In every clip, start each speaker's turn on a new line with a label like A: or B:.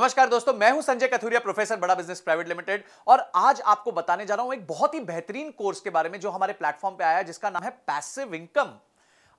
A: नमस्कार दोस्तों, मैं हूं संजय कथुरिया, प्रोफेसर बड़ा बिजनेस प्राइवेट लिमिटेड। और आज आपको बताने जा रहा हूं एक बहुत ही बेहतरीन कोर्स के बारे में जो हमारे प्लेटफॉर्म पे आया है, जिसका नाम है पैसिव इनकम।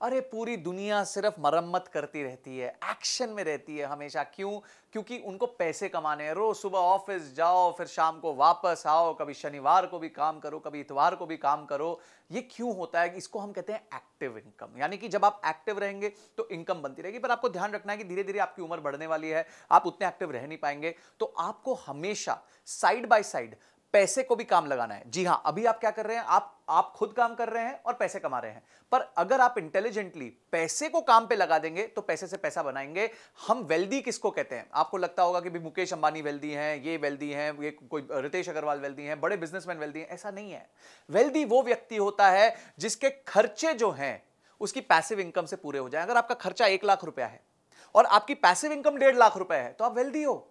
A: अरे पूरी दुनिया सिर्फ मरम्मत करती रहती है, एक्शन में रहती है हमेशा। क्यों? क्योंकि उनको पैसे कमाने हैं। रोज सुबह ऑफिस जाओ, फिर शाम को वापस आओ, कभी शनिवार को भी काम करो, कभी इतवार को भी काम करो। ये क्यों होता है? इसको हम कहते हैं एक्टिव इनकम। यानी कि जब आप एक्टिव रहेंगे तो इनकम बनती रहेगी। पर आपको ध्यान रखना है कि धीरे धीरे आपकी उम्र बढ़ने वाली है, आप उतने एक्टिव रह नहीं पाएंगे। तो आपको हमेशा साइड बाय साइड पैसे को भी काम लगाना है। जी हां, अभी आप क्या कर रहे हैं? आप खुद काम कर रहे हैं और पैसे कमा रहे हैं। पर अगर आप इंटेलिजेंटली पैसे को काम पे लगा देंगे तो पैसे से पैसा बनाएंगे। हम वेल्दी किसको कहते हैं? आपको लगता होगा कि भी मुकेश अंबानी वेल्दी हैं, ये वेल्दी हैं, ये कोई रितेश अग्रवाल वेल्दी हैं, बड़े बिजनेसमैन वेल्दी हैं। ऐसा नहीं है। वेल्दी वो व्यक्ति होता है जिसके खर्चे जो हैं उसकी पैसिव इनकम से पूरे हो जाए। अगर आपका खर्चा 1 लाख रुपया है और आपकी पैसिव इनकम 1.5 लाख रुपए है तो आप वेल्दी हो।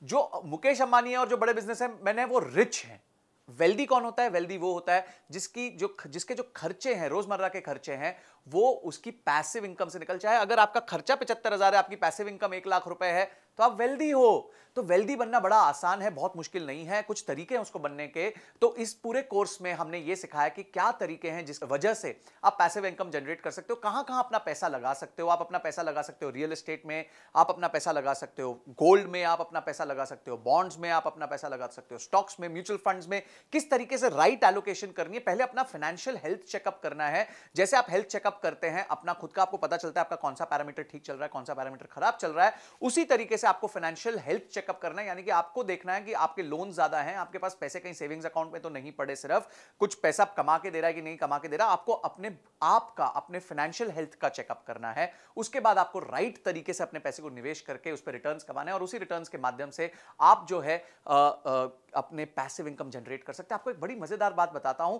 A: जो मुकेश अंबानी है और जो बड़े बिजनेसमैन है वो रिच हैं। वेल्दी कौन होता है? वेल्दी वो होता है जिसके जो खर्चे हैं, रोजमर्रा के खर्चे हैं, वो उसकी पैसिव इनकम से निकल जाए। अगर आपका खर्चा 75,000 है, आपकी पैसिव इनकम 1 लाख रुपए है, तो आप वेल्दी हो। तो वेल्दी बनना बड़ा आसान है, बहुत मुश्किल नहीं है। कुछ तरीके हैं उसको बनने के। तो इस पूरे कोर्स में हमने ये सिखाया कि क्या तरीके हैं जिस वजह से आप पैसिव इनकम जनरेट कर सकते हो, कहां-कहां अपना पैसा लगा सकते हो। आप अपना पैसा लगा सकते हो रियल एस्टेट में, आप अपना पैसा लगा सकते हो गोल्ड में, आप अपना पैसा लगा सकते हो बॉन्ड्स में, आप अपना पैसा लगा सकते हो स्टॉक्स में, म्यूचुअल फंड्स में। किस तरीके से राइट एलोकेशन करनी है। पहले अपना फाइनेंशियल हेल्थ चेकअप करना है। जैसे आप हेल्थ चेकअप करते हैं अपना खुद का, आपको पता चलता है आपका कौन सा पैरामीटर ठीक चल रहा है, कौन सा पैरामीटर खराब चल रहा है। उसी तरीके से आपको फाइनेंशियल हेल्थ चेकअप करना है। यानी कि आपको देखना है कि आपके लोन ज्यादा हैं, आपके पास पैसे कहीं सेविंग्स अकाउंट में तो नहीं पड़े, सिर्फ कुछ पैसा कमा के दे रहा है कि नहीं कमा के दे रहा। आपको अपने फाइनेंशियल हेल्थ का चेकअप करना है। उसके बाद आपको राइट तरीके से अपने पैसे को निवेश करके उस पर रिटर्न्स कमाने हैं और उसी रिटर्न्स के माध्यम से आप जो है अपने पैसिव इनकम जनरेट कर सकते हैं। आपको एक बड़ी मजेदार बात बताता हूं।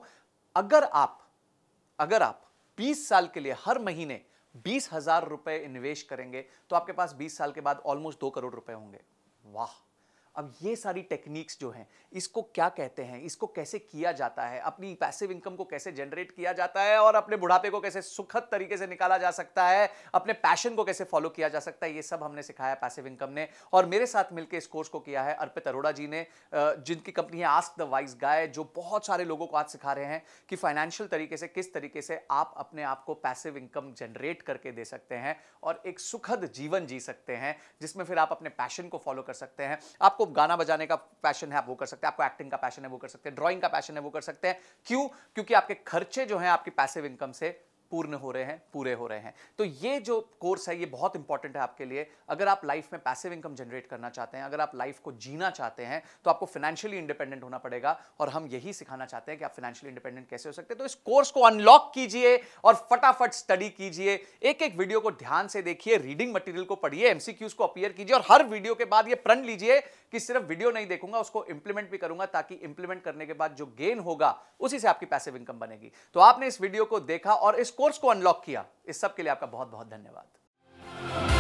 A: अगर आप 20 साल के लिए हर महीने 20,000 रुपए निवेश करेंगे तो आपके पास 20 साल के बाद ऑलमोस्ट 2 करोड़ रुपए होंगे। वाह! अब ये सारी टेक्निक्स जो हैं, इसको क्या कहते हैं, इसको कैसे किया जाता है, अपनी पैसिव इनकम को कैसे जनरेट किया जाता है और अपने बुढ़ापे को कैसे सुखद तरीके से निकाला जा सकता है, अपने पैशन को कैसे फॉलो किया जा सकता है, ये सब हमने सिखाया पैसिव इनकम ने। और मेरे साथ मिलकर इस कोर्स को किया है अर्पित अरोड़ा जी ने, जिनकी कंपनी है आस्क द वाइज गाय, जो बहुत सारे लोगों को आज सिखा रहे हैं कि फाइनेंशियल तरीके से किस तरीके से आप अपने आप को पैसिव इनकम जनरेट करके दे सकते हैं और एक सुखद जीवन जी सकते हैं, जिसमें फिर आप अपने पैशन को फॉलो कर सकते हैं। आपको गाना बजाने का पैशन है, आप वो कर सकते हैं। आपको एक्टिंग का पैशन है, वो कर सकते हैं। ड्राइंग का पैशन है, वो कर सकते हैं। क्यों? क्योंकि आपके खर्चे जो हैं आपकी पैसिव इनकम से पूर्ण हो रहे हैं, पूरे हो रहे हैं। तो ये जो कोर्स है ये बहुत इंपॉर्टेंट है आपके लिए। अगर आप लाइफ में पैसिव इनकम जनरेट करना चाहते हैं, अगर आप लाइफ को जीना चाहते हैं, तो आपको फाइनेंशियली इंडिपेंडेंट होना पड़ेगा। और हम यही सिखाना चाहते हैं कि आप फाइनेंशियली इंडिपेंडेंट कैसे हो सकते हैं। तो इस कोर्स को अनलॉक कीजिए और फटाफट स्टडी कीजिए। एक एक वीडियो को ध्यान से देखिए, रीडिंग मटेरियल को पढ़िए, एमसीक्यूज को अपीयर कीजिए और हर वीडियो के बाद ये प्रण लीजिए कि सिर्फ वीडियो नहीं देखूंगा, उसको इंप्लीमेंट भी करूंगा, ताकि इंप्लीमेंट करने के बाद जो गेन होगा उसी से आपकी पैसिव इनकम बनेगी। तो आपने इस वीडियो को देखा और इस कोर्स को अनलॉक किया, इस सब के लिए आपका बहुत बहुत धन्यवाद।